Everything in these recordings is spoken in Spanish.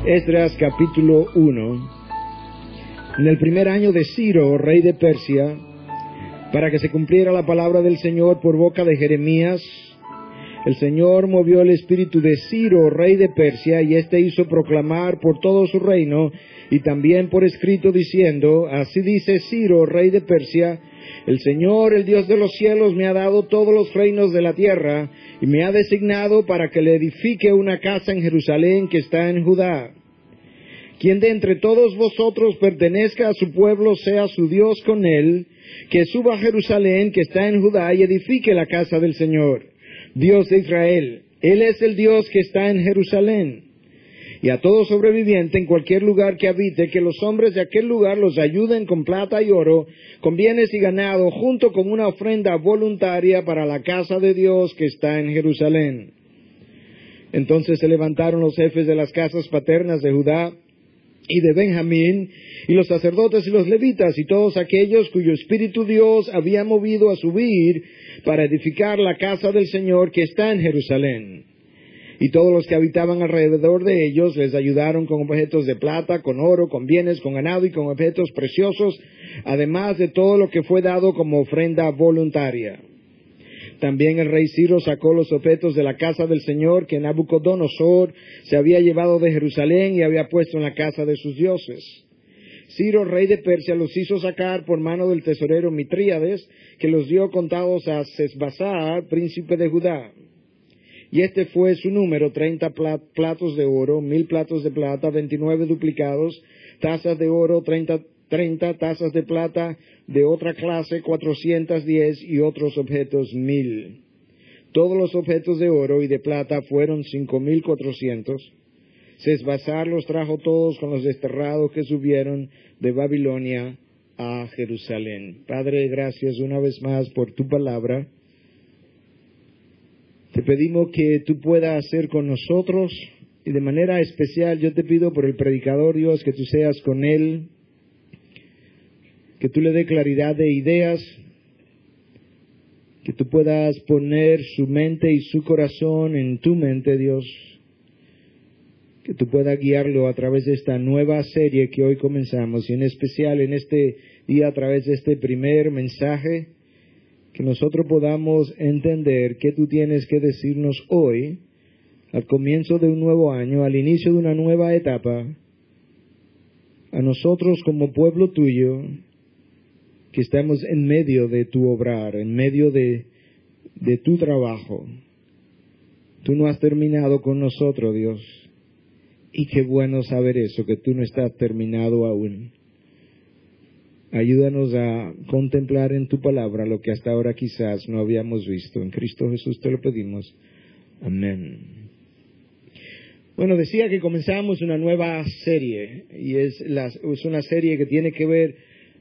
Esdras capítulo 1. En el primer año de Ciro, rey de Persia, para que se cumpliera la palabra del Señor por boca de Jeremías, el Señor movió el espíritu de Ciro, rey de Persia, y éste hizo proclamar por todo su reino, y también por escrito, diciendo: así dice Ciro, rey de Persia: el Señor, el Dios de los cielos, me ha dado todos los reinos de la tierra, y me ha designado para que le edifique una casa en Jerusalén que está en Judá. Quien de entre todos vosotros pertenezca a su pueblo, sea su Dios con él, que suba a Jerusalén que está en Judá y edifique la casa del Señor, Dios de Israel. Él es el Dios que está en Jerusalén. Y a todo sobreviviente en cualquier lugar que habite, que los hombres de aquel lugar los ayuden con plata y oro, con bienes y ganado, junto con una ofrenda voluntaria para la casa de Dios que está en Jerusalén. Entonces se levantaron los jefes de las casas paternas de Judá y de Benjamín, y los sacerdotes y los levitas, y todos aquellos cuyo espíritu Dios había movido a subir para edificar la casa del Señor que está en Jerusalén. Y todos los que habitaban alrededor de ellos les ayudaron con objetos de plata, con oro, con bienes, con ganado y con objetos preciosos, además de todo lo que fue dado como ofrenda voluntaria. También el rey Ciro sacó los objetos de la casa del Señor que Nabucodonosor se había llevado de Jerusalén y había puesto en la casa de sus dioses. Ciro, rey de Persia, los hizo sacar por mano del tesorero Mitríades, que los dio contados a Sesbazar, príncipe de Judá. Y este fue su número: 30 platos de oro, 1000 platos de plata, 29 duplicados, tazas de oro, 30 tazas de plata de otra clase, 410, y otros objetos 1000. Todos los objetos de oro y de plata fueron 5400. Sesbazar los trajo todos con los desterrados que subieron de Babilonia a Jerusalén. Padre, gracias una vez más por tu palabra. Te pedimos que tú puedas hacer con nosotros, y de manera especial yo te pido por el predicador, Dios, que tú seas con él, que tú le dé claridad de ideas, que tú puedas poner su mente y su corazón en tu mente, Dios, que tú puedas guiarlo a través de esta nueva serie que hoy comenzamos, y en especial en este día a través de este primer mensaje, que nosotros podamos entender qué tú tienes que decirnos hoy, al comienzo de un nuevo año, al inicio de una nueva etapa, a nosotros como pueblo tuyo, que estamos en medio de tu obrar, en medio de tu trabajo. Tú no has terminado con nosotros, Dios, y qué bueno saber eso, que tú no estás terminado aún. Ayúdanos a contemplar en tu palabra lo que hasta ahora quizás no habíamos visto. En Cristo Jesús te lo pedimos. Amén. Bueno, decía que comenzamos una nueva serie, y es una serie que tiene que ver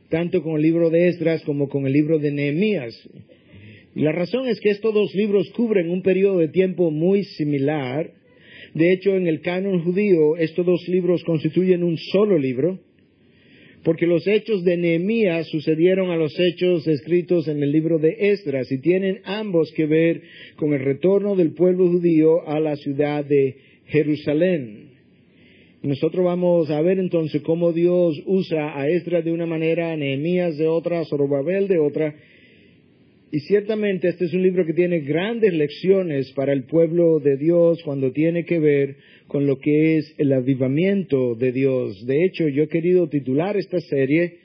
tanto con el libro de Esdras como con el libro de Nehemías. Y la razón es que estos dos libros cubren un periodo de tiempo muy similar. De hecho, en el canon judío, estos dos libros constituyen un solo libro, porque los hechos de Nehemías sucedieron a los hechos escritos en el libro de Esdras, y tienen ambos que ver con el retorno del pueblo judío a la ciudad de Jerusalén. Nosotros vamos a ver entonces cómo Dios usa a Esdras de una manera, a Nehemías de otra, a Zorobabel de otra. Y ciertamente este es un libro que tiene grandes lecciones para el pueblo de Dios cuando tiene que ver con lo que es el avivamiento de Dios. De hecho, yo he querido titular esta serie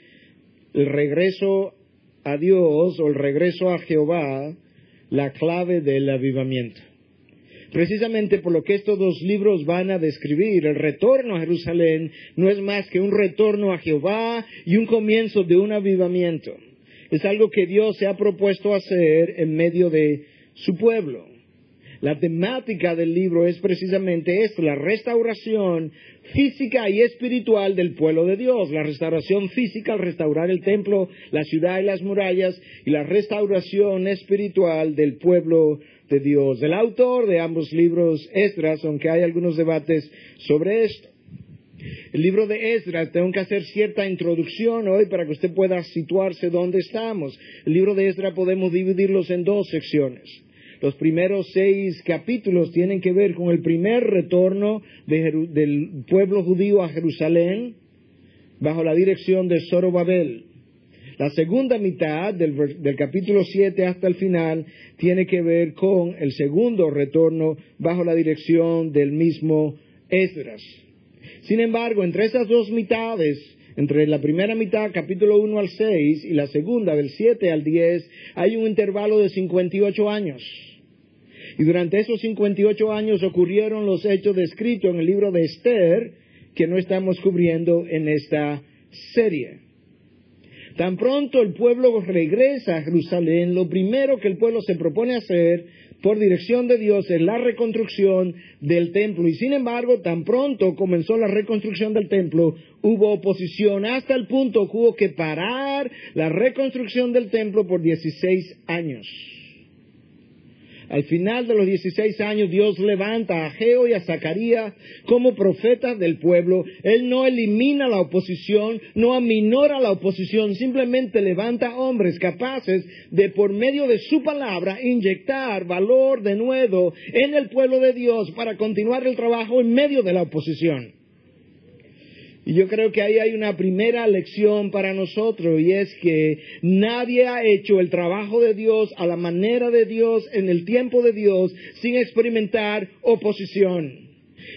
El regreso a Dios, o el regreso a Jehová, la clave del avivamiento. Precisamente por lo que estos dos libros van a describir, el retorno a Jerusalén no es más que un retorno a Jehová y un comienzo de un avivamiento. Es algo que Dios se ha propuesto hacer en medio de su pueblo. La temática del libro es precisamente esto: la restauración física y espiritual del pueblo de Dios. La restauración física al restaurar el templo, la ciudad y las murallas, y la restauración espiritual del pueblo de Dios. El autor de ambos libros, Esdras, aunque hay algunos debates sobre esto. El libro de Esdras, tengo que hacer cierta introducción hoy para que usted pueda situarse donde estamos. El libro de Esdras podemos dividirlos en dos secciones. Los primeros 6 capítulos tienen que ver con el primer retorno del pueblo judío a Jerusalén bajo la dirección de Zorobabel. La segunda mitad del capítulo 7 hasta el final tiene que ver con el segundo retorno bajo la dirección del mismo Esdras. Sin embargo, entre esas dos mitades, entre la primera mitad, capítulo 1 al 6, y la segunda, del 7 al 10, hay un intervalo de 58 años. Y durante esos 58 años ocurrieron los hechos descritos en el libro de Esther, que no estamos cubriendo en esta serie. Tan pronto el pueblo regresa a Jerusalén, lo primero que el pueblo se propone hacer, por dirección de Dios, es la reconstrucción del templo. Y sin embargo, tan pronto comenzó la reconstrucción del templo, hubo oposición hasta el punto que hubo que parar la reconstrucción del templo por 16 años. Al final de los 16 años, Dios levanta a Ageo y a Zacarías como profetas del pueblo. Él no elimina la oposición, no aminora la oposición, simplemente levanta hombres capaces de, por medio de su palabra, inyectar valor de nuevo en el pueblo de Dios para continuar el trabajo en medio de la oposición. Y yo creo que ahí hay una primera lección para nosotros, y es que nadie ha hecho el trabajo de Dios a la manera de Dios en el tiempo de Dios sin experimentar oposición.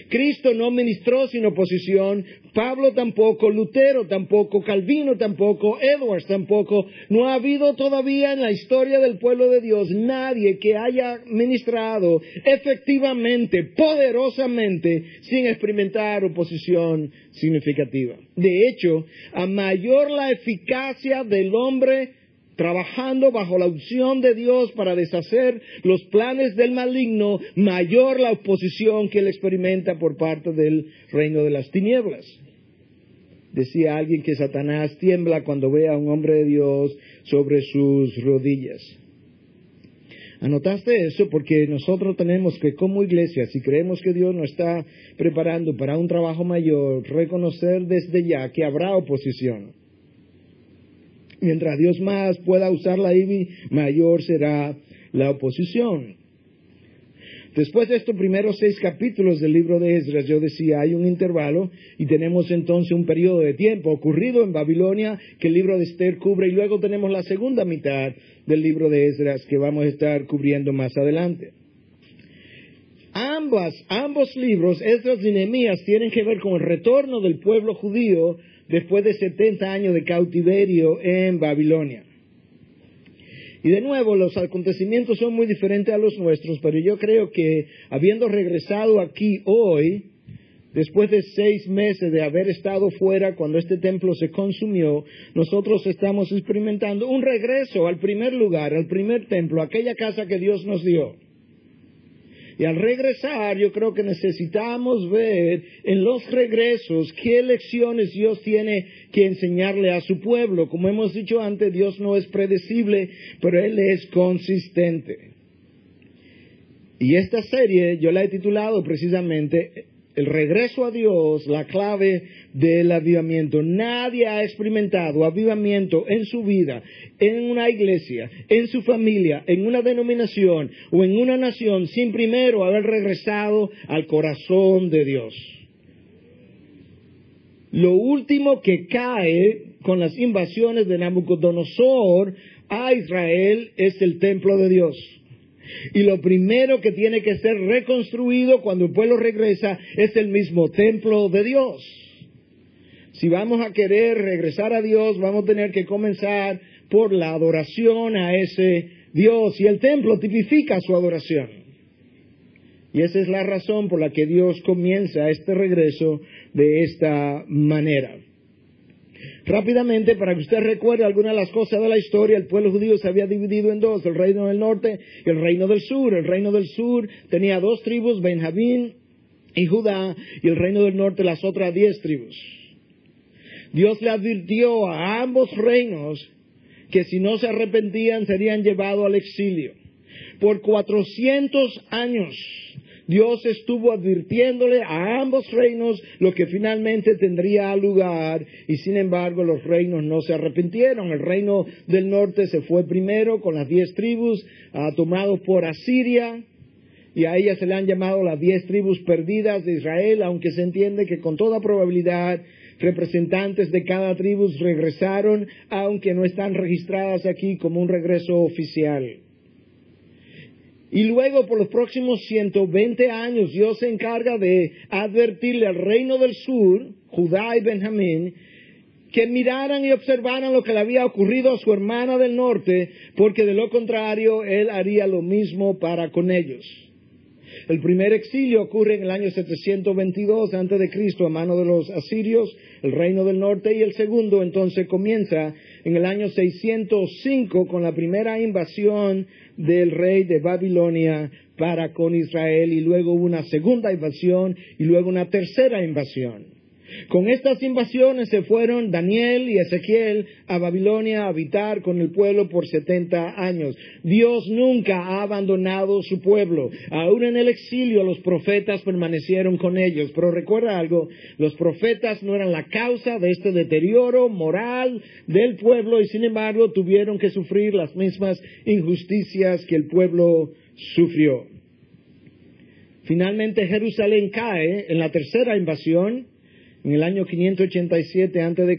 Cristo no ministró sin oposición, Pablo tampoco, Lutero tampoco, Calvino tampoco, Edwards tampoco. No ha habido todavía en la historia del pueblo de Dios nadie que haya ministrado efectivamente, poderosamente, sin experimentar oposición significativa. De hecho, a mayor la eficacia del hombre trabajando bajo la unción de Dios para deshacer los planes del maligno, mayor la oposición que él experimenta por parte del reino de las tinieblas. Decía alguien que Satanás tiembla cuando ve a un hombre de Dios sobre sus rodillas. ¿Anotaste eso? Porque nosotros tenemos que, como iglesia, si creemos que Dios nos está preparando para un trabajo mayor, reconocer desde ya que habrá oposición. Mientras Dios más pueda usar la IBI, mayor será la oposición. Después de estos primeros 6 capítulos del libro de Esdras, yo decía, hay un intervalo y tenemos entonces un periodo de tiempo ocurrido en Babilonia que el libro de Esther cubre, y luego tenemos la segunda mitad del libro de Esdras que vamos a estar cubriendo más adelante. Ambos libros, Esdras y Nehemías, tienen que ver con el retorno del pueblo judío después de 70 años de cautiverio en Babilonia. Y de nuevo, los acontecimientos son muy diferentes a los nuestros, pero yo creo que habiendo regresado aquí hoy, después de 6 meses de haber estado fuera cuando este templo se consumió, nosotros estamos experimentando un regreso al primer lugar, al primer templo, aquella casa que Dios nos dio. Y al regresar, yo creo que necesitamos ver en los regresos qué lecciones Dios tiene que enseñarle a su pueblo. Como hemos dicho antes, Dios no es predecible, pero Él es consistente. Y esta serie yo la he titulado precisamente El regreso a Dios, la clave del avivamiento. Nadie ha experimentado avivamiento en su vida, en una iglesia, en su familia, en una denominación o en una nación sin primero haber regresado al corazón de Dios. Lo último que cae con las invasiones de Nabucodonosor a Israel es el templo de Dios. Y lo primero que tiene que ser reconstruido cuando el pueblo regresa es el mismo templo de Dios. Si vamos a querer regresar a Dios, vamos a tener que comenzar por la adoración a ese Dios. Y el templo tipifica su adoración. Y esa es la razón por la que Dios comienza este regreso de esta manera. Rápidamente, para que usted recuerde algunas de las cosas de la historia, el pueblo judío se había dividido en dos, el reino del norte y el reino del sur. El reino del sur tenía 2 tribus, Benjamín y Judá, y el reino del norte las otras 10 tribus. Dios le advirtió a ambos reinos que si no se arrepentían serían llevados al exilio. Por 400 años Dios estuvo advirtiéndole a ambos reinos lo que finalmente tendría lugar, y sin embargo los reinos no se arrepintieron. El reino del norte se fue primero con las 10 tribus, tomados por Asiria, y a ellas se le han llamado las 10 tribus perdidas de Israel, aunque se entiende que con toda probabilidad representantes de cada tribu regresaron, aunque no están registradas aquí como un regreso oficial. Y luego, por los próximos 120 años, Dios se encarga de advertirle al reino del sur, Judá y Benjamín, que miraran y observaran lo que le había ocurrido a su hermana del norte, porque de lo contrario, Él haría lo mismo para con ellos. El primer exilio ocurre en el año 722 a.C. a mano de los asirios, el reino del norte, y el segundo entonces comienza en el año 605 con la primera invasión del rey de Babilonia para con Israel, y luego una segunda invasión y luego una tercera invasión. Con estas invasiones se fueron Daniel y Ezequiel a Babilonia a habitar con el pueblo por 70 años. Dios nunca ha abandonado su pueblo. Aún en el exilio los profetas permanecieron con ellos. Pero recuerda algo, los profetas no eran la causa de este deterioro moral del pueblo, y sin embargo tuvieron que sufrir las mismas injusticias que el pueblo sufrió. Finalmente Jerusalén cae en la tercera invasión, en el año 587 a.C.,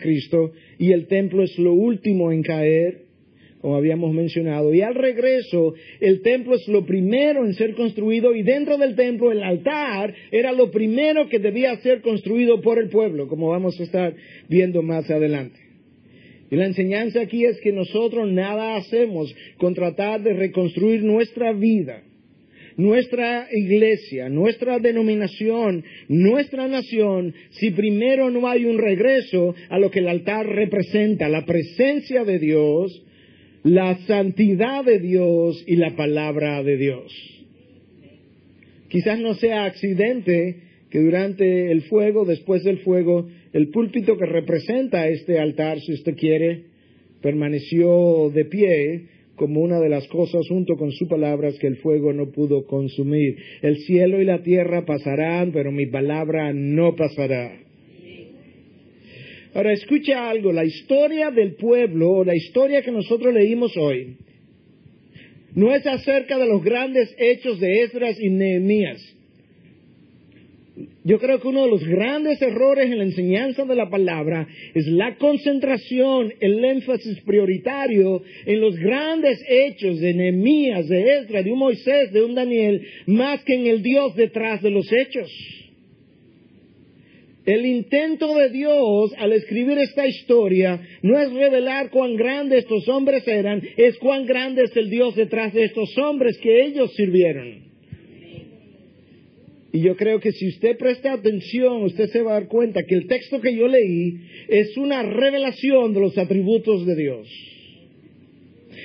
y el templo es lo último en caer, como habíamos mencionado. Y al regreso, el templo es lo primero en ser construido, y dentro del templo el altar era lo primero que debía ser construido por el pueblo, como vamos a estar viendo más adelante. Y la enseñanza aquí es que nosotros nada hacemos con tratar de reconstruir nuestra vida, nuestra iglesia, nuestra denominación, nuestra nación, si primero no hay un regreso a lo que el altar representa: la presencia de Dios, la santidad de Dios y la palabra de Dios. Quizás no sea accidente que durante el fuego, después del fuego, el púlpito que representa este altar, si usted quiere, permaneció de pie como una de las cosas junto con sus palabras que el fuego no pudo consumir. El cielo y la tierra pasarán, pero mi palabra no pasará. Ahora escucha algo, la historia del pueblo, la historia que nosotros leímos hoy, no es acerca de los grandes hechos de Esdras y Nehemías. Yo creo que uno de los grandes errores en la enseñanza de la palabra es la concentración, el énfasis prioritario en los grandes hechos de Nehemías, de Esdras, de un Moisés, de un Daniel, más que en el Dios detrás de los hechos. El intento de Dios al escribir esta historia no es revelar cuán grandes estos hombres eran, es cuán grande es el Dios detrás de estos hombres que ellos sirvieron. Y yo creo que si usted presta atención, usted se va a dar cuenta que el texto que yo leí es una revelación de los atributos de Dios.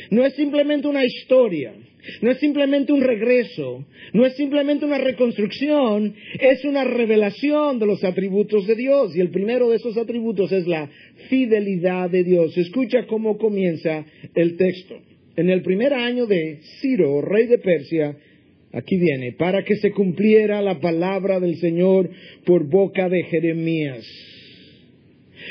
No es simplemente una historia, no es simplemente un regreso, no es simplemente una reconstrucción, es una revelación de los atributos de Dios. Y el primero de esos atributos es la fidelidad de Dios. Escucha cómo comienza el texto. En el primer año de Ciro, rey de Persia, aquí viene, para que se cumpliera la palabra del Señor por boca de Jeremías.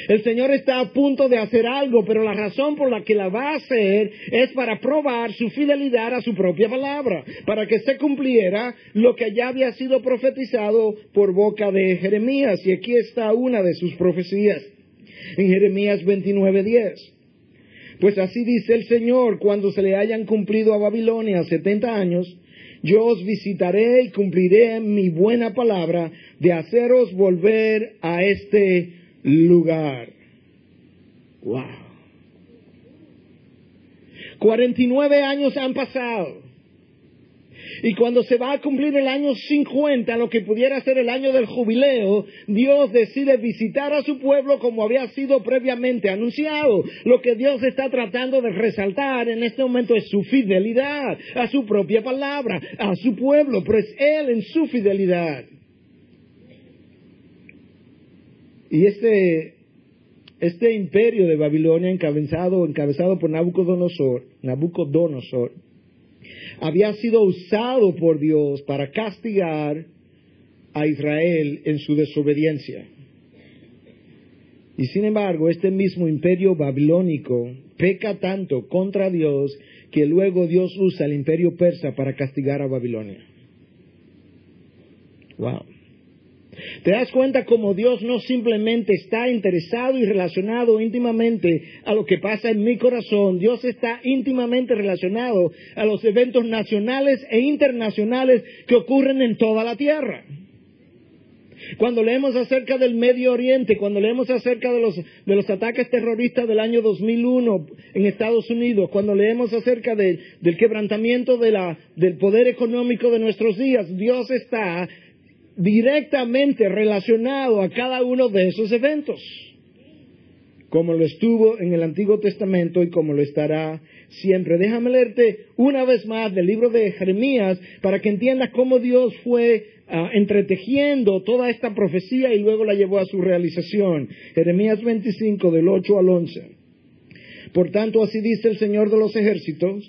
El Señor está a punto de hacer algo, pero la razón por la que la va a hacer es para probar su fidelidad a su propia palabra, para que se cumpliera lo que ya había sido profetizado por boca de Jeremías. Y aquí está una de sus profecías, en Jeremías 29:10. Pues así dice el Señor: cuando se le hayan cumplido a Babilonia 70 años, yo os visitaré y cumpliré mi buena palabra de haceros volver a este lugar. Wow. 49 años han pasado. Y cuando se va a cumplir el año 50, lo que pudiera ser el año del jubileo, Dios decide visitar a su pueblo como había sido previamente anunciado. Lo que Dios está tratando de resaltar en este momento es su fidelidad a su propia palabra, a su pueblo, pero es Él en su fidelidad. Y este imperio de Babilonia encabezado por Nabucodonosor, había sido usado por Dios para castigar a Israel en su desobediencia. Y sin embargo, este mismo imperio babilónico peca tanto contra Dios que luego Dios usa el imperio persa para castigar a Babilonia. Wow. ¿Te das cuenta cómo Dios no simplemente está interesado y relacionado íntimamente a lo que pasa en mi corazón? Dios está íntimamente relacionado a los eventos nacionales e internacionales que ocurren en toda la tierra. Cuando leemos acerca del Medio Oriente, cuando leemos acerca de los ataques terroristas del año 2001 en Estados Unidos, cuando leemos acerca del quebrantamiento del poder económico de nuestros días, Dios está directamente relacionado a cada uno de esos eventos, como lo estuvo en el Antiguo Testamento y como lo estará siempre. Déjame leerte una vez más del libro de Jeremías para que entiendas cómo Dios fue entretejiendo toda esta profecía y luego la llevó a su realización. Jeremías 25, del 8 al 11. Por tanto, así dice el Señor de los ejércitos: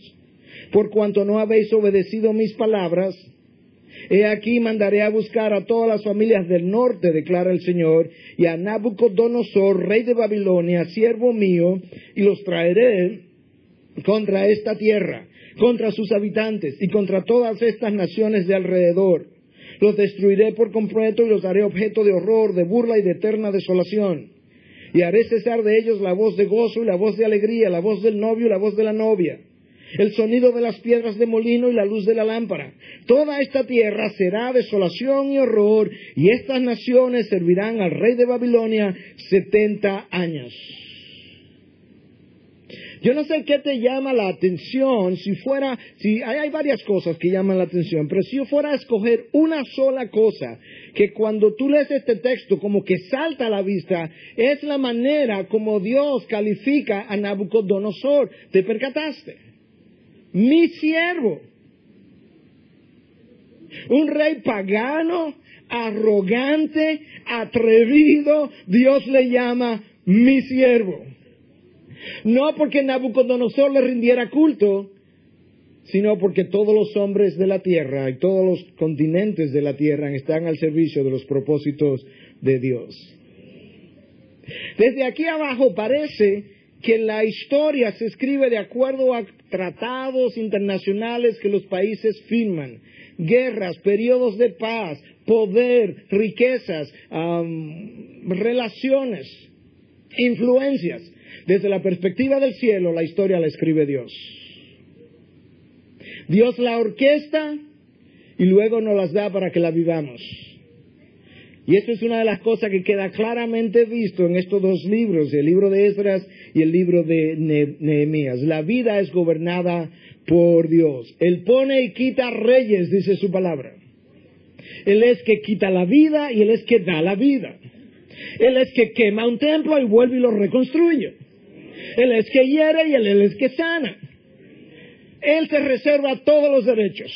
por cuanto no habéis obedecido mis palabras, he aquí mandaré a buscar a todas las familias del norte, declara el Señor, y a Nabucodonosor, rey de Babilonia, siervo mío, y los traeré contra esta tierra, contra sus habitantes y contra todas estas naciones de alrededor. Los destruiré por completo y los haré objeto de horror, de burla y de eterna desolación. Y haré cesar de ellos la voz de gozo y la voz de alegría, la voz del novio y la voz de la novia, el sonido de las piedras de molino y la luz de la lámpara. Toda esta tierra será desolación y horror, y estas naciones servirán al rey de Babilonia 70 años. Yo no sé qué te llama la atención, hay varias cosas que llaman la atención, pero si yo fuera a escoger una sola cosa, que cuando tú lees este texto como que salta a la vista, es la manera como Dios califica a Nabucodonosor. ¿Te percataste? Mi siervo. Un rey pagano, arrogante, atrevido, Dios le llama mi siervo. No porque Nabucodonosor le rindiera culto, sino porque todos los hombres de la tierra y todos los continentes de la tierra están al servicio de los propósitos de Dios. Desde aquí abajo parece que la historia se escribe de acuerdo a tratados internacionales que los países firman, guerras, periodos de paz, poder, riquezas, relaciones, influencias. Desde la perspectiva del cielo, la historia la escribe Dios. Dios la orquesta y luego nos las da para que la vivamos. Y esto es una de las cosas que queda claramente visto en estos dos libros, el libro de Esdras y el libro de Nehemías. La vida es gobernada por Dios. Él pone y quita reyes, dice su palabra. Él es que quita la vida y Él es que da la vida. Él es que quema un templo y vuelve y lo reconstruye. Él es que hiere y Él es que sana. Él se reserva todos los derechos.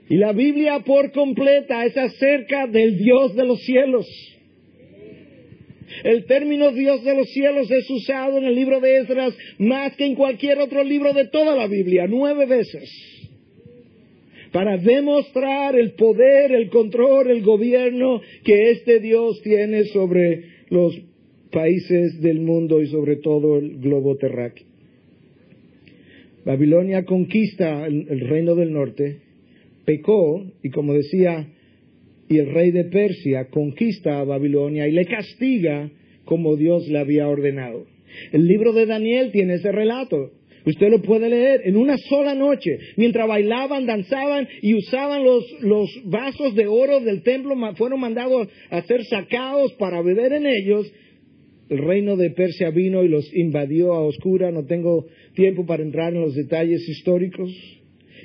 Y la Biblia por completa es acerca del Dios de los cielos. El término Dios de los cielos es usado en el libro de Esdras más que en cualquier otro libro de toda la Biblia, 9 veces. Para demostrar el poder, el control, el gobierno que este Dios tiene sobre los países del mundo y sobre todo el globo terráqueo. Babilonia conquista el reino del norte, pecó, y como decía, y el rey de Persia conquista a Babilonia y le castiga como Dios le había ordenado. El libro de Daniel tiene ese relato. Usted lo puede leer en una sola noche, mientras bailaban, danzaban y usaban los vasos de oro del templo, fueron mandados a ser sacados para beber en ellos. El reino de Persia vino y los invadió a oscura. No tengo tiempo para entrar en los detalles históricos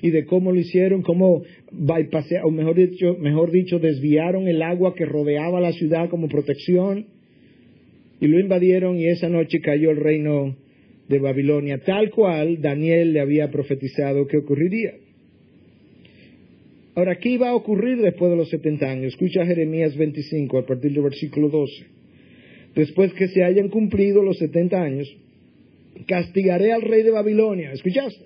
y de cómo lo hicieron, cómo bypassearon, o mejor dicho, desviaron el agua que rodeaba la ciudad como protección y lo invadieron, y esa noche cayó el reino de Babilonia, tal cual Daniel le había profetizado que ocurriría. Ahora, ¿qué iba a ocurrir después de los 70 años? Escucha Jeremías 25, a partir del versículo 12. Después que se hayan cumplido los 70 años, castigaré al rey de Babilonia. ¿Escuchaste?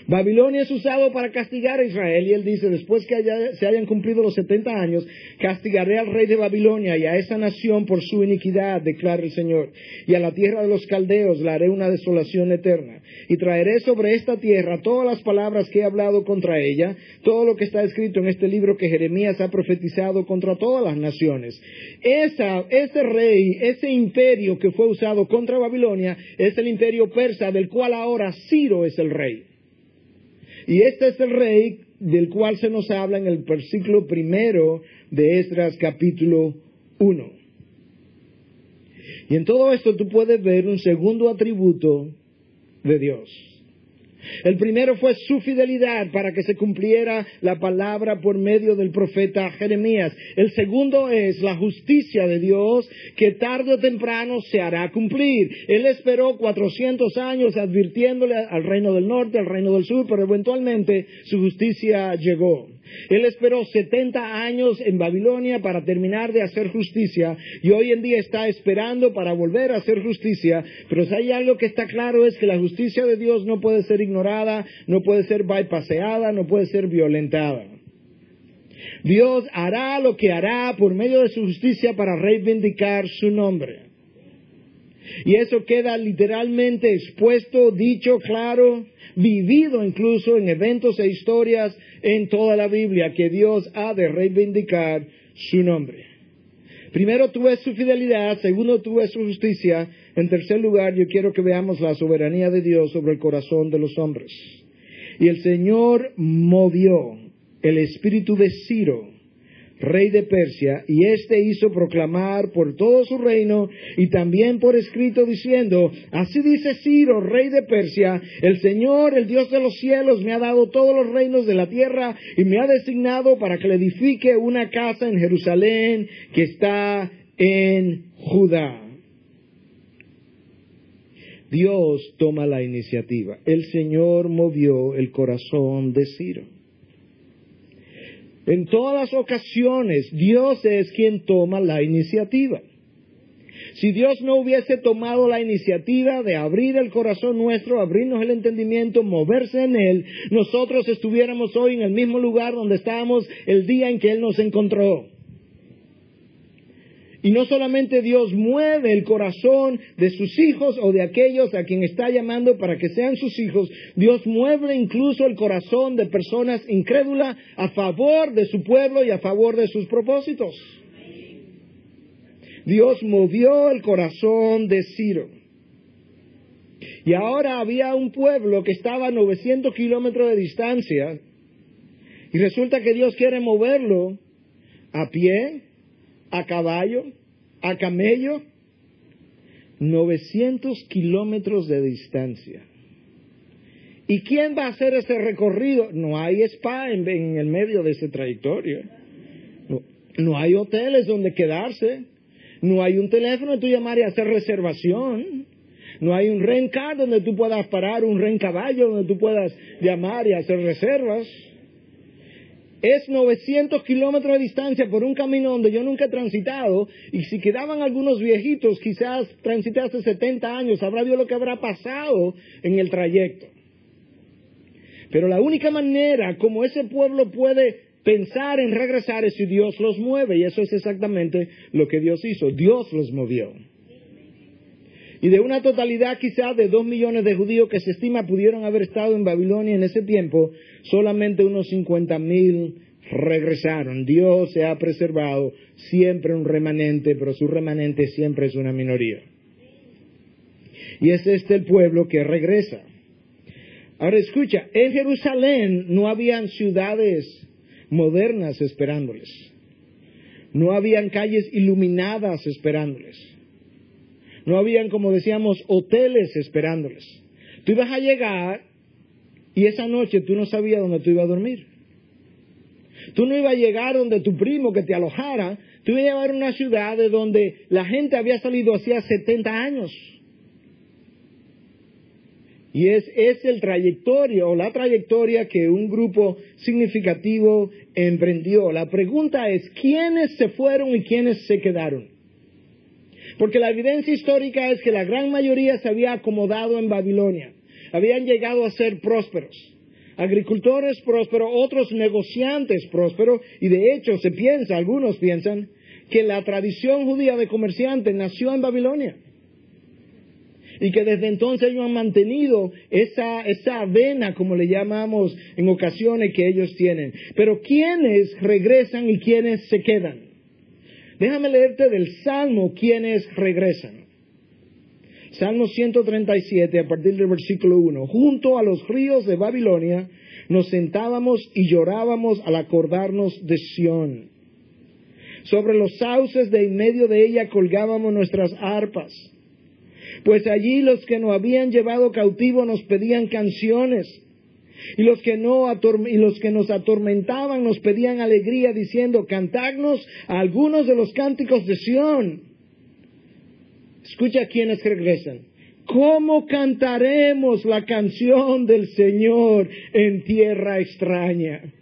Babilonia es usado para castigar a Israel, y él dice, después que se hayan cumplido los 70 años, castigaré al rey de Babilonia y a esa nación por su iniquidad, declara el Señor. Y a la tierra de los caldeos la haré una desolación eterna. Y traeré sobre esta tierra todas las palabras que he hablado contra ella, todo lo que está escrito en este libro que Jeremías ha profetizado contra todas las naciones. Ese rey, ese imperio que fue usado contra Babilonia, es el imperio persa, del cual ahora Ciro es el rey. Y este es el rey del cual se nos habla en el versículo 1 de Esdras capítulo 1. Y en todo esto tú puedes ver un segundo atributo de Dios. El primero fue su fidelidad para que se cumpliera la palabra por medio del profeta Jeremías. El segundo es la justicia de Dios, que tarde o temprano se hará cumplir. Él esperó 400 años advirtiéndole al reino del norte, al reino del sur, pero eventualmente su justicia llegó. Él esperó 70 años en Babilonia para terminar de hacer justicia, y hoy en día está esperando para volver a hacer justicia. Pero si hay algo que está claro, es que la justicia de Dios no puede ser ignorada, no puede ser bypaseada, no puede ser violentada. Dios hará lo que hará por medio de su justicia para reivindicar su nombre. Y eso queda literalmente expuesto, dicho, claro, vivido incluso en eventos e historias en toda la Biblia, que Dios ha de reivindicar su nombre. Primero tú ves su fidelidad, segundo tú ves su justicia, en tercer lugar yo quiero que veamos la soberanía de Dios sobre el corazón de los hombres. Y el Señor movió el espíritu de Ciro, rey de Persia, y éste hizo proclamar por todo su reino y también por escrito diciendo, así dice Ciro, rey de Persia, el Señor, el Dios de los cielos, me ha dado todos los reinos de la tierra y me ha designado para que le edifique una casa en Jerusalén que está en Judá. Dios toma la iniciativa. El Señor movió el corazón de Ciro. En todas las ocasiones, Dios es quien toma la iniciativa. Si Dios no hubiese tomado la iniciativa de abrir el corazón nuestro, abrirnos el entendimiento, moverse en él, nosotros estuviéramos hoy en el mismo lugar donde estábamos el día en que Él nos encontró. Y no solamente Dios mueve el corazón de sus hijos o de aquellos a quien está llamando para que sean sus hijos, Dios mueve incluso el corazón de personas incrédulas a favor de su pueblo y a favor de sus propósitos. Dios movió el corazón de Ciro. Y ahora había un pueblo que estaba a 900 kilómetros de distancia, y resulta que Dios quiere moverlo a pie, a caballo, a camello, 900 kilómetros de distancia. ¿Y quién va a hacer ese recorrido? No hay spa en el medio de ese trayectoria. No hay hoteles donde quedarse. No hay un teléfono donde tú llamar y hacer reservación. No hay un rent car donde tú puedas parar, un rent caballo donde tú puedas llamar y hacer reservas. Es 900 kilómetros de distancia por un camino donde yo nunca he transitado, y si quedaban algunos viejitos, quizás transité hace 70 años, sabrá Dios lo que habrá pasado en el trayecto. Pero la única manera como ese pueblo puede pensar en regresar es si Dios los mueve, y eso es exactamente lo que Dios hizo. Dios los movió. Y de una totalidad quizás de 2 millones de judíos que se estima pudieron haber estado en Babilonia en ese tiempo, solamente unos 50,000 regresaron. Dios se ha preservado siempre un remanente, pero su remanente siempre es una minoría. Y es este el pueblo que regresa. Ahora escucha, en Jerusalén no habían ciudades modernas esperándoles. No habían calles iluminadas esperándoles. No habían, como decíamos, hoteles esperándoles. Tú ibas a llegar y esa noche tú no sabías dónde tú ibas a dormir. Tú no ibas a llegar donde tu primo que te alojara. Tú ibas a llegar a una ciudad de donde la gente había salido hacía 70 años. Y es el trayectorio o la trayectoria que un grupo significativo emprendió. La pregunta es, ¿quiénes se fueron y quiénes se quedaron? Porque la evidencia histórica es que la gran mayoría se había acomodado en Babilonia. Habían llegado a ser prósperos. Agricultores prósperos, otros negociantes prósperos. Y de hecho algunos piensan, que la tradición judía de comerciantes nació en Babilonia. Y que desde entonces ellos han mantenido esa vena, como le llamamos en ocasiones, que ellos tienen. Pero ¿quiénes regresan y quiénes se quedan? Déjame leerte del Salmo quiénes regresan. Salmo 137, a partir del versículo 1. Junto a los ríos de Babilonia nos sentábamos y llorábamos al acordarnos de Sión. Sobre los sauces de en medio de ella colgábamos nuestras arpas. Pues allí los que nos habían llevado cautivo nos pedían canciones. Y los que nos atormentaban nos pedían alegría, diciendo, cantadnos a algunos de los cánticos de Sión. Escucha quienes regresan. ¿Cómo cantaremos la canción del Señor en tierra extraña?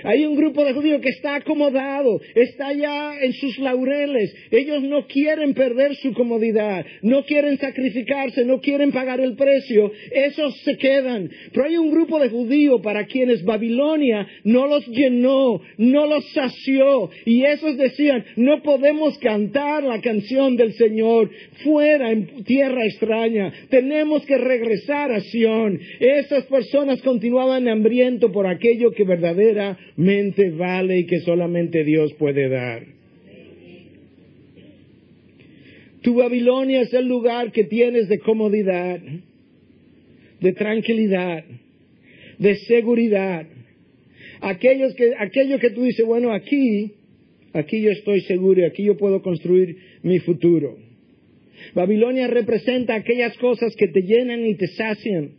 Hay un grupo de judíos que está acomodado, está ya en sus laureles. Ellos no quieren perder su comodidad, no quieren sacrificarse, no quieren pagar el precio. Esos se quedan. Pero hay un grupo de judíos para quienes Babilonia no los llenó, no los sació. Y esos decían, no podemos cantar la canción del Señor fuera en tierra extraña. Tenemos que regresar a Sión. Esas personas continuaban hambrientos por aquello que verdaderamente vale y que solamente Dios puede dar. Tu Babilonia es el lugar que tienes de comodidad, de tranquilidad, de seguridad. Aquello que tú dices, bueno, aquí yo estoy seguro y aquí yo puedo construir mi futuro. Babilonia representa aquellas cosas que te llenan y te sacian.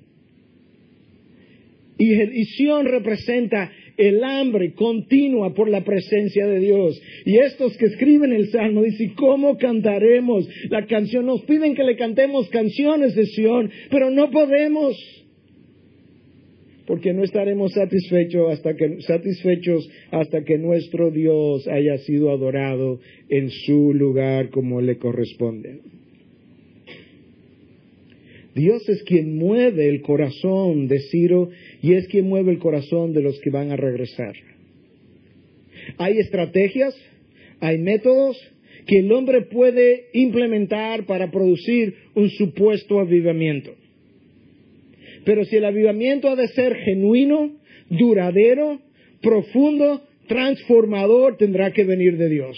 Y Sión representa el hambre continua por la presencia de Dios. Y estos que escriben el Salmo dicen, ¿cómo cantaremos la canción? Nos piden que le cantemos canciones de Sión, pero no podemos. Porque no estaremos satisfechos hasta que nuestro Dios haya sido adorado en su lugar como le corresponde. Dios es quien mueve el corazón de Ciro y es quien mueve el corazón de los que van a regresar. Hay estrategias, hay métodos que el hombre puede implementar para producir un supuesto avivamiento. Pero si el avivamiento ha de ser genuino, duradero, profundo, transformador, tendrá que venir de Dios.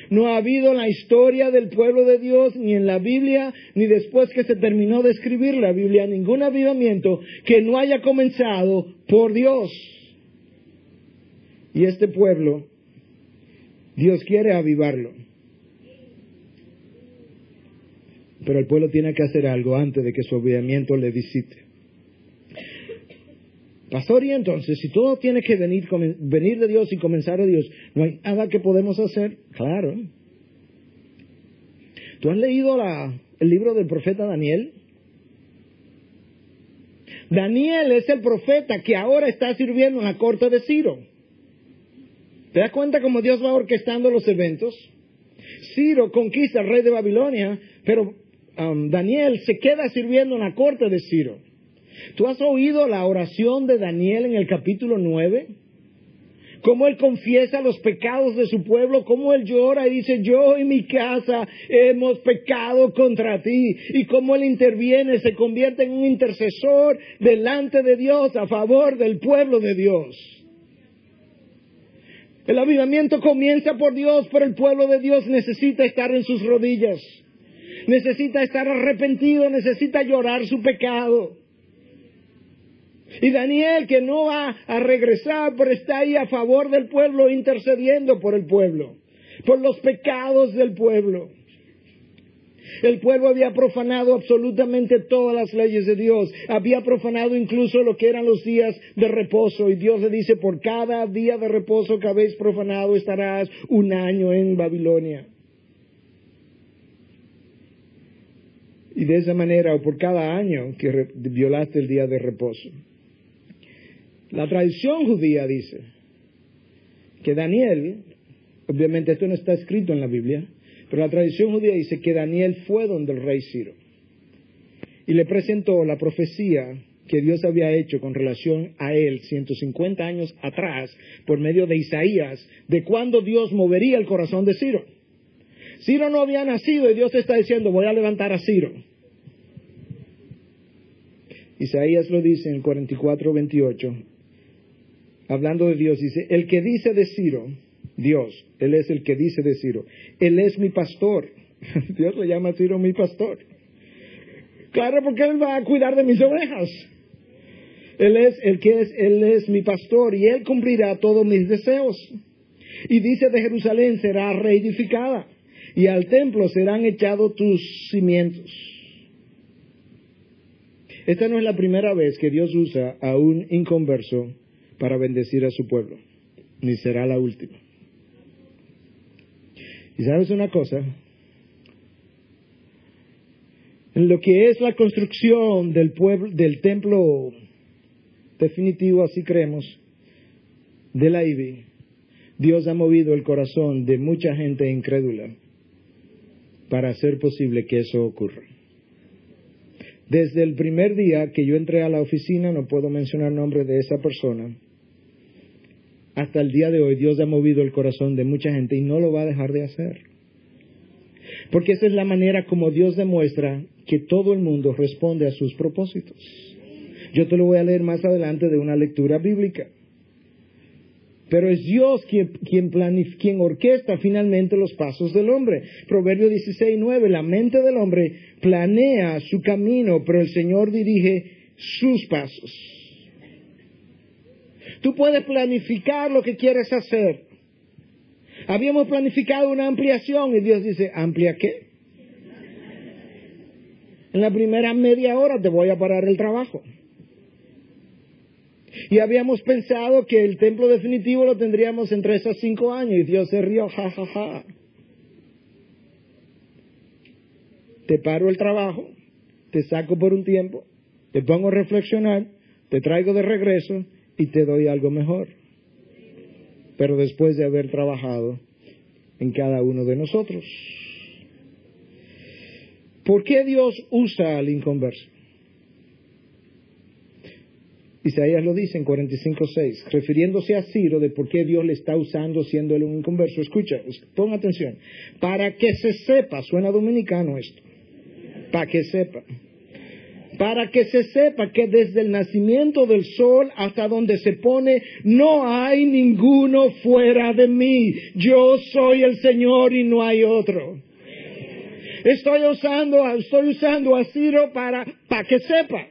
No ha habido en la historia del pueblo de Dios, ni en la Biblia, ni después que se terminó de escribir la Biblia, ningún avivamiento que no haya comenzado por Dios. Y este pueblo, Dios quiere avivarlo. Pero el pueblo tiene que hacer algo antes de que su avivamiento le visite. Pastor, y entonces, si todo tiene que venir de Dios y comenzar de Dios, ¿no hay nada que podemos hacer? Claro. ¿Tú has leído el libro del profeta Daniel? Daniel es el profeta que ahora está sirviendo en la corte de Ciro. ¿Te das cuenta cómo Dios va orquestando los eventos? Ciro conquista al rey de Babilonia, pero Daniel se queda sirviendo en la corte de Ciro. ¿Tú has oído la oración de Daniel en el capítulo 9? Cómo él confiesa los pecados de su pueblo, cómo él llora y dice, yo y mi casa hemos pecado contra ti. Y cómo él interviene, se convierte en un intercesor delante de Dios a favor del pueblo de Dios. El avivamiento comienza por Dios, pero el pueblo de Dios necesita estar en sus rodillas. Necesita estar arrepentido, necesita llorar su pecado. Y Daniel, que no va a regresar, pero está ahí a favor del pueblo, intercediendo por el pueblo, por los pecados del pueblo. El pueblo había profanado absolutamente todas las leyes de Dios. Había profanado incluso lo que eran los días de reposo. Y Dios le dice, por cada día de reposo que habéis profanado estarás un año en Babilonia. Y de esa manera, o por cada año que violaste el día de reposo. La tradición judía dice que Daniel Obviamente esto no está escrito en la Biblia, pero la tradición judía dice que Daniel fue donde el rey Ciro y le presentó la profecía que Dios había hecho con relación a él 150 años atrás por medio de Isaías, de cuándo Dios movería el corazón de Ciro. Ciro no había nacido y Dios está diciendo, voy a levantar a Ciro. Isaías lo dice en el 44:28, hablando de Dios, dice, el que dice de Ciro, Dios, Él es el que dice de Ciro, Él es mi pastor. Dios le llama a Ciro mi pastor. Claro, porque Él va a cuidar de mis ovejas. Él es mi pastor y Él cumplirá todos mis deseos. Y dice de Jerusalén será reedificada y al templo serán echados tus cimientos. Esta no es la primera vez que Dios usa a un inconverso para bendecir a su pueblo, ni será la última. Y sabes una cosa, en lo que es la construcción del pueblo, del templo definitivo, así creemos, de la IBI, Dios ha movido el corazón de mucha gente incrédula para hacer posible que eso ocurra. Desde el primer día que yo entré a la oficina, no puedo mencionar el nombre de esa persona, hasta el día de hoy Dios ha movido el corazón de mucha gente y no lo va a dejar de hacer. Porque esa es la manera como Dios demuestra que todo el mundo responde a sus propósitos. Yo te lo voy a leer más adelante de una lectura bíblica. Pero es Dios quien orquesta finalmente los pasos del hombre. Proverbio 16:9, la mente del hombre planea su camino, pero el Señor dirige sus pasos. Tú puedes planificar lo que quieres hacer. Habíamos planificado una ampliación y Dios dice, ¿amplia qué? En la primera media hora te voy a parar el trabajo. Y habíamos pensado que el templo definitivo lo tendríamos en 3 a 5 años y Dios se rió, ja. Te paro el trabajo, te saco por un tiempo, te pongo a reflexionar, te traigo de regreso y te doy algo mejor. Pero después de haber trabajado en cada uno de nosotros. ¿Por qué Dios usa al inconverso? Isaías lo dice en 45:6, refiriéndose a Ciro de por qué Dios le está usando siendo él un inconverso. Escucha, pon atención. Para que se sepa, suena dominicano esto, para que sepa. Para que se sepa que desde el nacimiento del sol hasta donde se pone, no hay ninguno fuera de mí. Yo soy el Señor y no hay otro. Estoy usando a Ciro para que sepa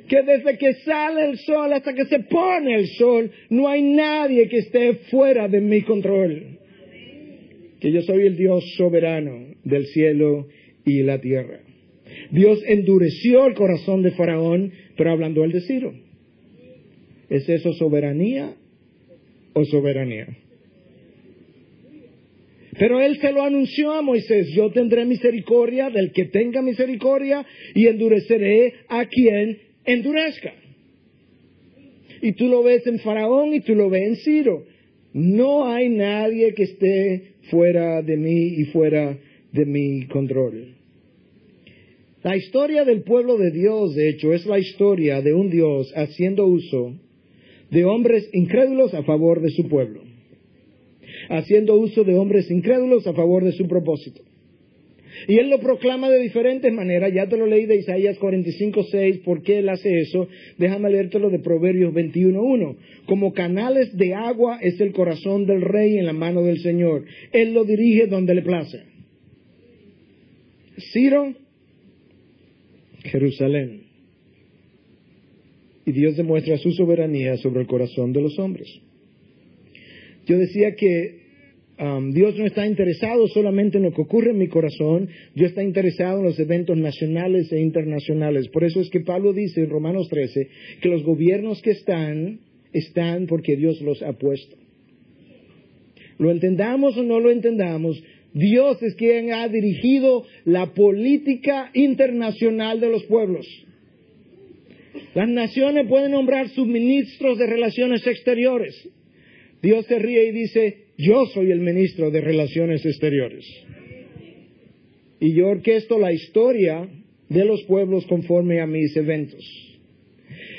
que desde que sale el sol hasta que se pone el sol, no hay nadie que esté fuera de mi control. Que yo soy el Dios soberano del cielo y la tierra. Dios endureció el corazón de Faraón, pero ablandó el de Ciro. ¿Es eso soberanía o soberanía? Pero él se lo anunció a Moisés, yo tendré misericordia del que tenga misericordia y endureceré a quien endurezca. Y tú lo ves en Faraón y tú lo ves en Ciro. No hay nadie que esté fuera de mí y fuera de mi control. La historia del pueblo de Dios, de hecho, es la historia de un Dios haciendo uso de hombres incrédulos a favor de su pueblo. Haciendo uso de hombres incrédulos a favor de su propósito. Y Él lo proclama de diferentes maneras. Ya te lo leí de Isaías 45:6. ¿Por qué Él hace eso? Déjame leértelo de Proverbios 21:1. Como canales de agua es el corazón del rey en la mano del Señor. Él lo dirige donde le place. Ciro, Jerusalén. Y Dios demuestra su soberanía sobre el corazón de los hombres. Yo decía que Dios no está interesado solamente en lo que ocurre en mi corazón, Dios está interesado en los eventos nacionales e internacionales. Por eso es que Pablo dice en Romanos 13 que los gobiernos que están porque Dios los ha puesto. Lo entendamos o no lo entendamos, Dios es quien ha dirigido la política internacional de los pueblos. Las naciones pueden nombrar sus ministros de relaciones exteriores. Dios se ríe y dice, Yo soy el ministro de Relaciones Exteriores. Y yo orquesto la historia de los pueblos conforme a mis eventos.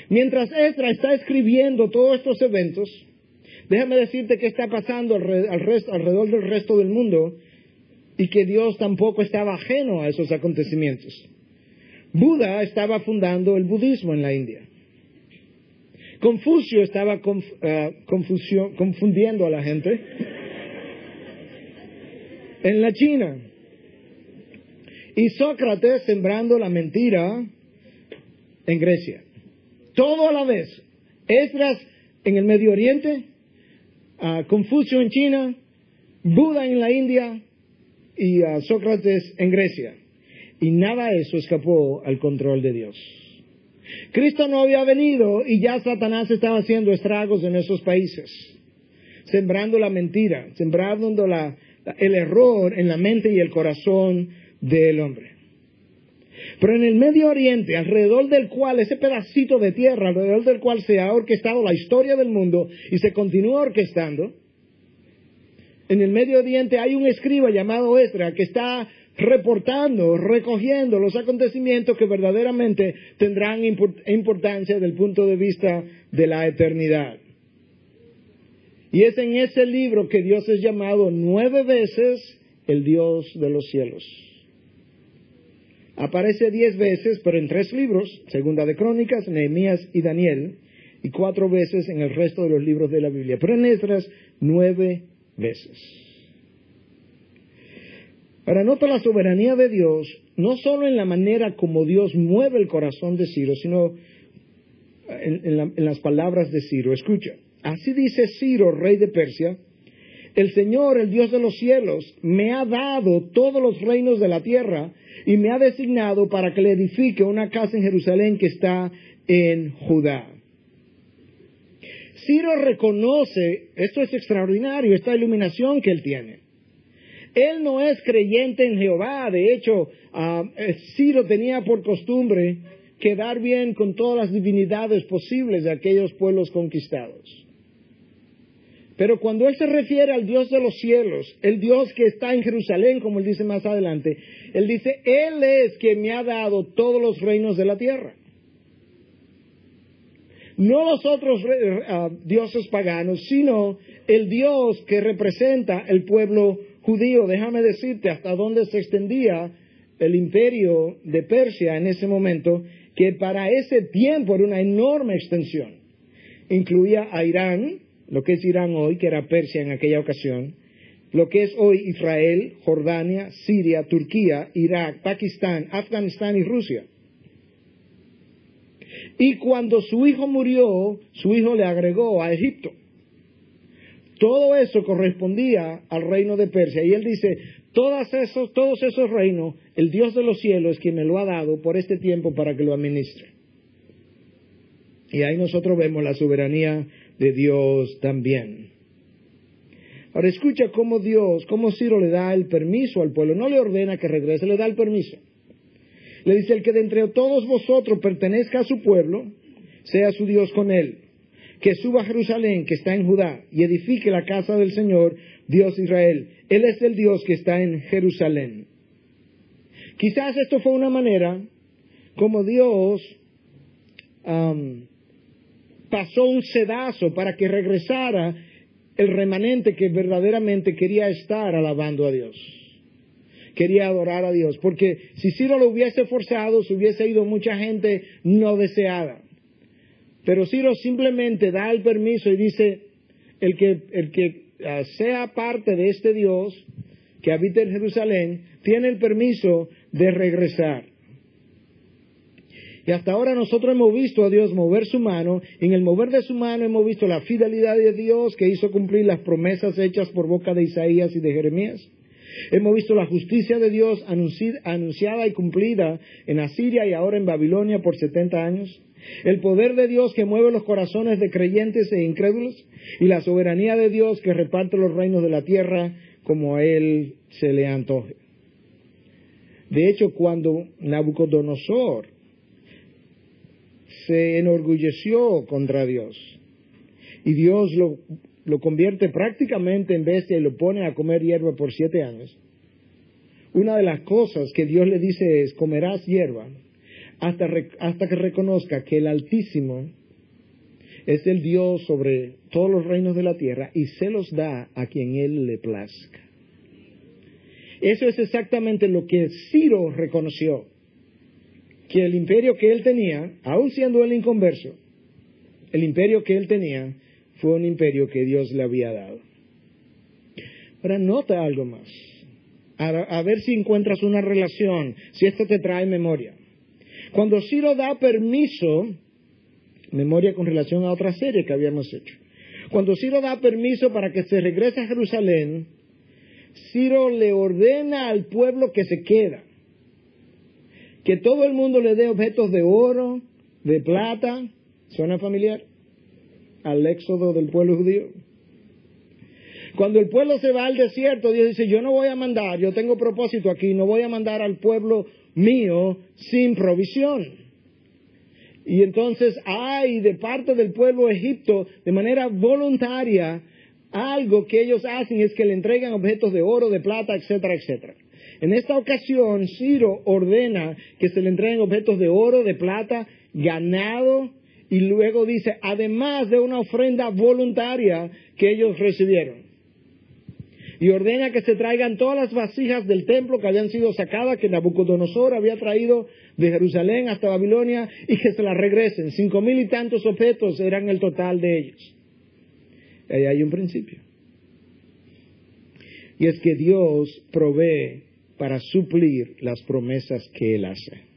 Mientras Esdras está escribiendo todos estos eventos, déjame decirte qué está pasando alrededor del resto del mundo y que Dios tampoco estaba ajeno a esos acontecimientos. Buda estaba fundando el budismo en la India. Confucio estaba confundiendo a la gente en la China. Y Sócrates sembrando la mentira en Grecia. Todo a la vez. Esdras en el Medio Oriente, Confucio en China, Buda en la India y Sócrates en Grecia. Y nada de eso escapó al control de Dios. Cristo no había venido y ya Satanás estaba haciendo estragos en esos países. Sembrando la mentira, sembrando el error en la mente y el corazón del hombre. Pero en el Medio Oriente, alrededor del cual, ese pedacito de tierra, alrededor del cual se ha orquestado la historia del mundo y se continúa orquestando, en el Medio Oriente hay un escriba llamado Esdras que está reportando, recogiendo los acontecimientos que verdaderamente tendrán importancia desde el punto de vista de la eternidad. Y es en ese libro que Dios es llamado 9 veces el Dios de los cielos. Aparece 10 veces, pero en 3 libros, Segunda de Crónicas, Nehemías y Daniel, y 4 veces en el resto de los libros de la Biblia. Pero en Esdras, 9 veces. Ahora, nota la soberanía de Dios, no solo en la manera como Dios mueve el corazón de Ciro, sino en las palabras de Ciro. Escucha, así dice Ciro, rey de Persia: el Señor, el Dios de los cielos, me ha dado todos los reinos de la tierra y me ha designado para que le edifique una casa en Jerusalén que está en Judá. Ciro reconoce, esto es extraordinario, esta iluminación que él tiene. Él no es creyente en Jehová. De hecho, Ciro tenía por costumbre quedar bien con todas las divinidades posibles de aquellos pueblos conquistados. Pero cuando él se refiere al Dios de los cielos, el Dios que está en Jerusalén, como él dice más adelante, él dice: Él es quien me ha dado todos los reinos de la tierra. No los otros dioses paganos, sino el Dios que representa el pueblo judío. Déjame decirte hasta dónde se extendía el imperio de Persia en ese momento, que para ese tiempo era una enorme extensión. Incluía a Irán, lo que es Irán hoy, que era Persia en aquella ocasión, lo que es hoy Israel, Jordania, Siria, Turquía, Irak, Pakistán, Afganistán y Rusia. Y cuando su hijo murió, su hijo le agregó a Egipto. Todo eso correspondía al reino de Persia. Y él dice: todos esos reinos, el Dios de los cielos es quien me lo ha dado por este tiempo para que lo administre. Y ahí nosotros vemos la soberanía de Dios también. Ahora escucha cómo Ciro le da el permiso al pueblo. No le ordena que regrese, le da el permiso. Le dice: el que de entre todos vosotros pertenezca a su pueblo, sea su Dios con él. Que suba a Jerusalén, que está en Judá, y edifique la casa del Señor, Dios de Israel. Él es el Dios que está en Jerusalén. Quizás esto fue una manera como Dios pasó un sedazo para que regresara el remanente que verdaderamente quería estar alabando a Dios. Quería adorar a Dios. Porque si Ciro lo hubiese forzado, se hubiese ido mucha gente no deseada. Pero Ciro simplemente da el permiso y dice: el que sea parte de este Dios que habita en Jerusalén, tiene el permiso de regresar. Y hasta ahora nosotros hemos visto a Dios mover su mano. Y en el mover de su mano hemos visto la fidelidad de Dios, que hizo cumplir las promesas hechas por boca de Isaías y de Jeremías. Hemos visto la justicia de Dios anunciada y cumplida en Asiria y ahora en Babilonia por 70 años. El poder de Dios que mueve los corazones de creyentes e incrédulos, y la soberanía de Dios que reparte los reinos de la tierra como a Él se le antoje. De hecho, cuando Nabucodonosor se enorgulleció contra Dios y Dios lo lo convierte prácticamente en bestia y lo pone a comer hierba por 7 años, una de las cosas que Dios le dice es: comerás hierba hasta que reconozca que el Altísimo es el Dios sobre todos los reinos de la tierra y se los da a quien Él le plazca. Eso es exactamente lo que Ciro reconoció, que el imperio que él tenía, aun siendo él inconverso, el imperio que él tenía fue un imperio que Dios le había dado. Ahora nota algo más, a ver si encuentras una relación, si esto te trae memoria. Cuando Ciro da permiso, memoria con relación a otra serie que habíamos hecho, cuando Ciro da permiso para que se regrese a Jerusalén, Ciro le ordena al pueblo que se queda, que todo el mundo le dé objetos de oro, de plata. ¿Suena familiar? Al éxodo del pueblo judío. Cuando el pueblo se va al desierto, Dios dice: yo no voy a mandar, yo tengo propósito aquí, no voy a mandar al pueblo mío sin provisión. Y entonces hay de parte del pueblo de Egipto, de manera voluntaria, algo que ellos hacen es que le entregan objetos de oro, de plata, etcétera, etcétera. En esta ocasión, Ciro ordena que se le entreguen objetos de oro, de plata, ganado, y luego dice, además de una ofrenda voluntaria que ellos recibieron. Y ordena que se traigan todas las vasijas del templo que habían sido sacadas, que Nabucodonosor había traído de Jerusalén hasta Babilonia, y que se las regresen. 5,000 y tantos objetos eran el total de ellos. Y ahí hay un principio. Y es que Dios provee para suplir las promesas que Él hace.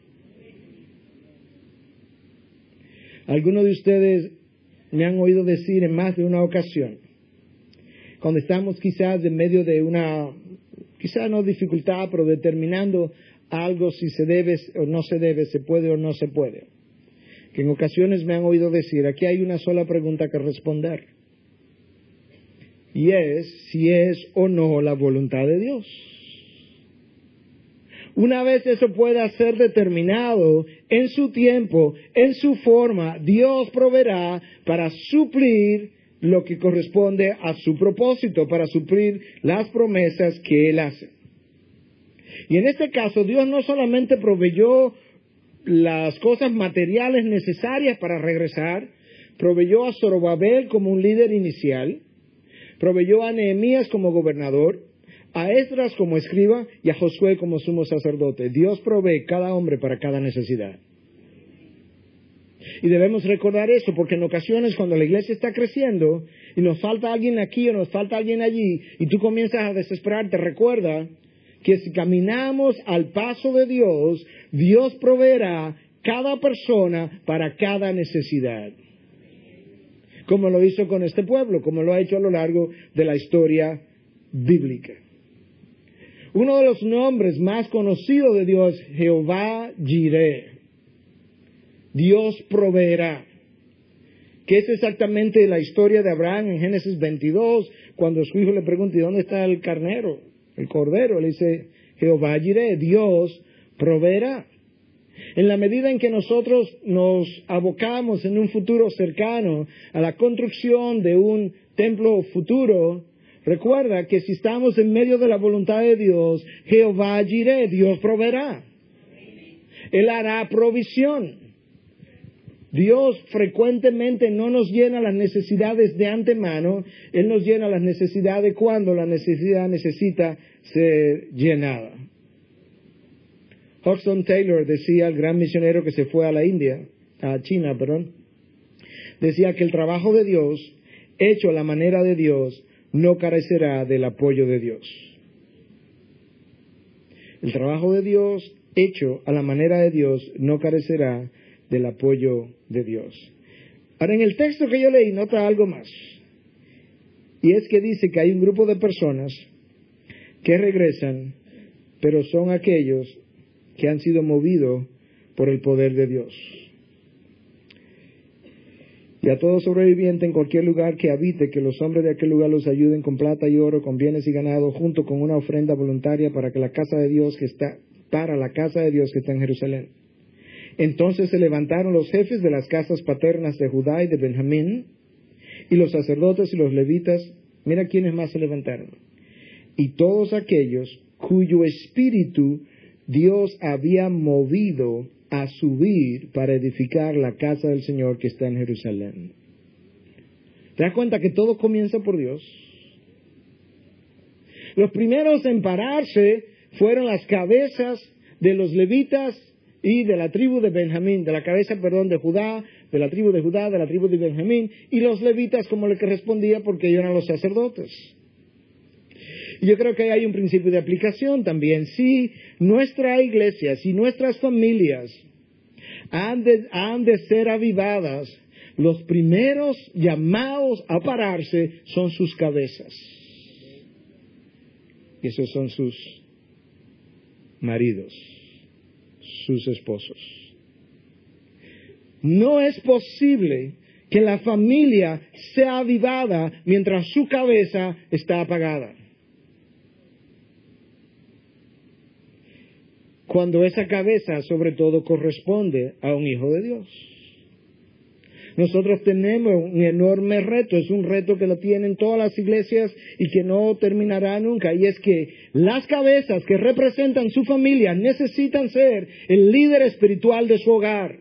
Algunos de ustedes me han oído decir en más de una ocasión, cuando estamos quizás en medio de una, quizás no dificultad, pero determinando algo, si se debe o no se debe, se puede o no se puede, que en ocasiones me han oído decir, aquí hay una sola pregunta que responder, y es si es o no la voluntad de Dios. Una vez eso pueda ser determinado en su tiempo, en su forma, Dios proveerá para suplir lo que corresponde a su propósito, para suplir las promesas que Él hace. Y en este caso, Dios no solamente proveyó las cosas materiales necesarias para regresar, proveyó a Zorobabel como un líder inicial, proveyó a Nehemías como gobernador, a Esdras como escriba y a Josué como sumo sacerdote. Dios provee cada hombre para cada necesidad. Y debemos recordar eso, porque en ocasiones cuando la iglesia está creciendo y nos falta alguien aquí o nos falta alguien allí y tú comienzas a desesperarte, recuerda que si caminamos al paso de Dios, Dios proveerá cada persona para cada necesidad. Como lo hizo con este pueblo, como lo ha hecho a lo largo de la historia bíblica. Uno de los nombres más conocidos de Dios, Jehová Jireh. Dios proveerá. Que es exactamente la historia de Abraham en Génesis 22, cuando su hijo le pregunta, ¿y dónde está el carnero, el cordero? Le dice, Jehová Jireh, Dios proveerá. En la medida en que nosotros nos abocamos en un futuro cercano a la construcción de un templo futuro, recuerda que si estamos en medio de la voluntad de Dios, Jehová Jireh, Dios proveerá. Él hará provisión. Dios frecuentemente no nos llena las necesidades de antemano, Él nos llena las necesidades cuando la necesidad necesita ser llenada. Hudson Taylor decía, el gran misionero que se fue a China, decía que el trabajo de Dios, hecho a la manera de Dios, no carecerá del apoyo de Dios. El trabajo de Dios, hecho a la manera de Dios, no carecerá del apoyo de Dios. Ahora, en el texto que yo leí, nota algo más. Y es que dice que hay un grupo de personas que regresan, pero son aquellos que han sido movidos por el poder de Dios. Y a todo sobreviviente en cualquier lugar que habite, que los hombres de aquel lugar los ayuden con plata y oro, con bienes y ganado, junto con una ofrenda voluntaria para la casa de Dios que está en Jerusalén. Entonces se levantaron los jefes de las casas paternas de Judá y de Benjamín, y los sacerdotes y los levitas, mira quiénes más se levantaron. Y todos aquellos cuyo espíritu Dios había movido a subir para edificar la casa del Señor que está en Jerusalén. ¿Te das cuenta que todo comienza por Dios? Los primeros en pararse fueron las cabezas de los levitas y de la tribu de Benjamín, de la Judá, de la tribu de Judá, de la tribu de Benjamín, y los levitas como le correspondía porque ellos eran los sacerdotes. Y yo creo que hay un principio de aplicación también. Si nuestra iglesia, si nuestras familias han de ser avivadas, los primeros llamados a pararse son sus cabezas. Y esos son sus maridos, sus esposos. No es posible que la familia sea avivada mientras su cabeza está apagada. Cuando esa cabeza, sobre todo, corresponde a un hijo de Dios. Nosotros tenemos un enorme reto, es un reto que lo tienen todas las iglesias y que no terminará nunca, y es que las cabezas que representan su familia necesitan ser el líder espiritual de su hogar.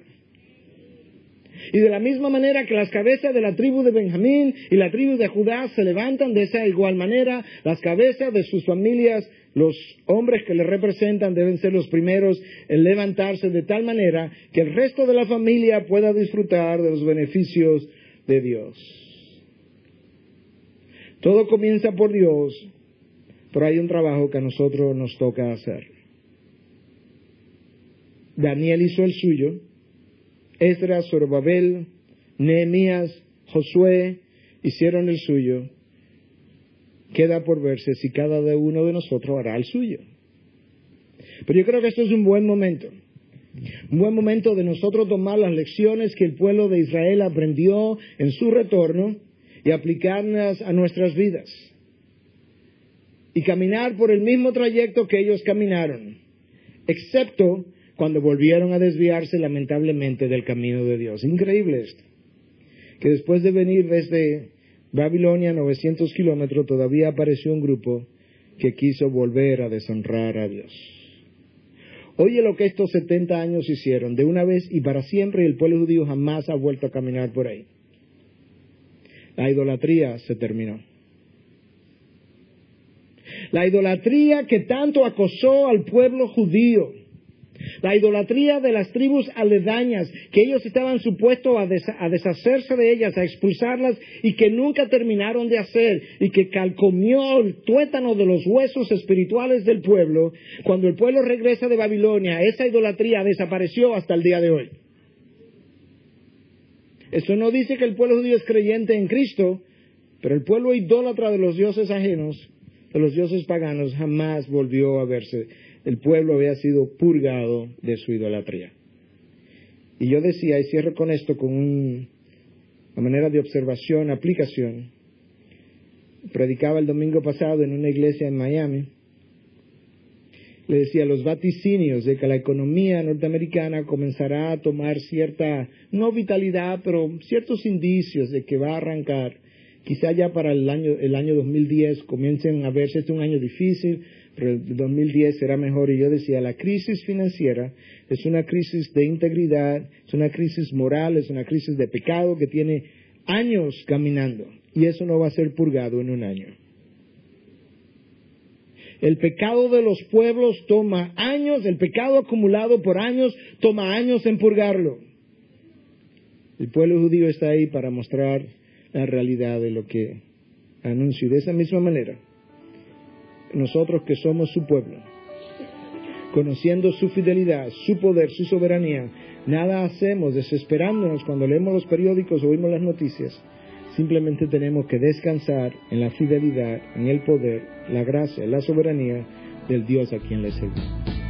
Y de la misma manera que las cabezas de la tribu de Benjamín y la tribu de Judá se levantan, de esa igual manera, las cabezas de sus familias, los hombres que les representan deben ser los primeros en levantarse de tal manera que el resto de la familia pueda disfrutar de los beneficios de Dios. Todo comienza por Dios, pero hay un trabajo que a nosotros nos toca hacer. Daniel hizo el suyo, Esdras, Zorobabel, Nehemías, Josué hicieron el suyo. Queda por verse si cada uno de nosotros hará el suyo. Pero yo creo que esto es un buen momento. Un buen momento de nosotros tomar las lecciones que el pueblo de Israel aprendió en su retorno y aplicarlas a nuestras vidas. Y caminar por el mismo trayecto que ellos caminaron, excepto cuando volvieron a desviarse lamentablemente del camino de Dios. Increíble esto. Que después de venir desde Babilonia, 900 kilómetros, todavía apareció un grupo que quiso volver a deshonrar a Dios. Oye lo que estos 70 años hicieron, de una vez y para siempre, y el pueblo judío jamás ha vuelto a caminar por ahí. La idolatría se terminó. La idolatría que tanto acosó al pueblo judío. La idolatría de las tribus aledañas, que ellos estaban supuestos a deshacerse de ellas, a expulsarlas, y que nunca terminaron de hacer, y que calcomió el tuétano de los huesos espirituales del pueblo. Cuando el pueblo regresa de Babilonia, esa idolatría desapareció hasta el día de hoy. Esto no dice que el pueblo judío es creyente en Cristo, pero el pueblo idólatra de los dioses ajenos, de los dioses paganos, jamás volvió a verse. El pueblo había sido purgado de su idolatría. Y yo decía, y cierro con esto, con una manera de observación, aplicación. Predicaba el domingo pasado en una iglesia en Miami. Le decía, los vaticinios de que la economía norteamericana comenzará a tomar cierta, no vitalidad, pero ciertos indicios de que va a arrancar. Quizá ya para el año 2010 comiencen a verse, este es un año difícil, pero el 2010 será mejor. Y yo decía, la crisis financiera es una crisis de integridad, es una crisis moral, es una crisis de pecado que tiene años caminando. Y eso no va a ser purgado en un año. El pecado de los pueblos toma años, el pecado acumulado por años toma años en purgarlo. El pueblo judío está ahí para mostrar la realidad de lo que anuncio. De esa misma manera, nosotros que somos su pueblo, conociendo su fidelidad, su poder, su soberanía, nada hacemos desesperándonos cuando leemos los periódicos o oímos las noticias. Simplemente tenemos que descansar en la fidelidad, en el poder, la gracia, la soberanía del Dios a quien le servimos.